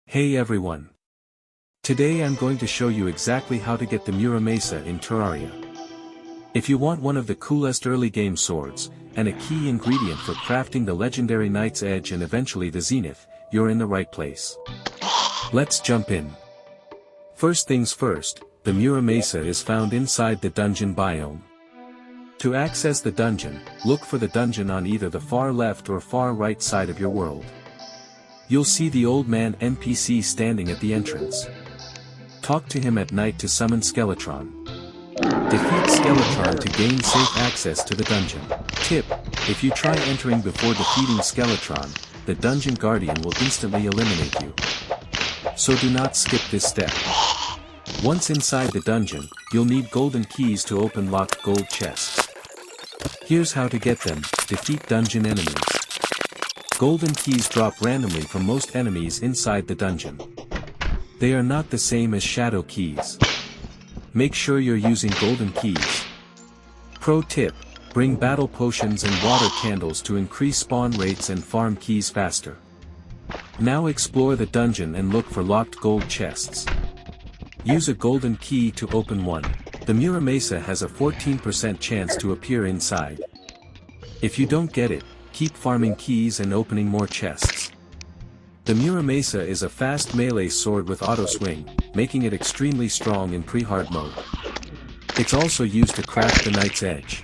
Hey everyone! Today I'm going to show you exactly how to get the Muramasa in Terraria. If you want one of the coolest early game swords, and a key ingredient for crafting the legendary Knight's Edge and eventually the Zenith, you're in the right place. Let's jump in. First things first, the Muramasa is found inside the dungeon biome. To access the dungeon, look for the dungeon on either the far left or far right side of your world. You'll see the old man NPC standing at the entrance. Talk to him at night to summon Skeletron. Defeat Skeletron to gain safe access to the dungeon. Tip: if you try entering before defeating Skeletron, the dungeon guardian will instantly eliminate you. So do not skip this step. Once inside the dungeon, you'll need golden keys to open locked gold chests. Here's how to get them: defeat dungeon enemies. Golden keys drop randomly from most enemies inside the dungeon. They are not the same as shadow keys. Make sure you're using golden keys. Pro tip: bring battle potions and water candles to increase spawn rates and farm keys faster. Now explore the dungeon and look for locked gold chests. Use a golden key to open one. The Muramasa has a 14% chance to appear inside. If you don't get it, keep farming keys and opening more chests. The Muramasa is a fast melee sword with auto swing, making it extremely strong in pre-Hardmode. It's also used to craft the Knight's Edge.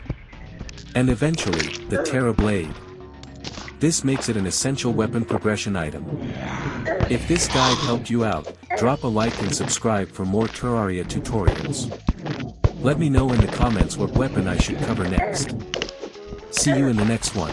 And eventually, the Terra Blade. This makes it an essential weapon progression item. If this guide helped you out, drop a like and subscribe for more Terraria tutorials. Let me know in the comments what weapon I should cover next. See you in the next one.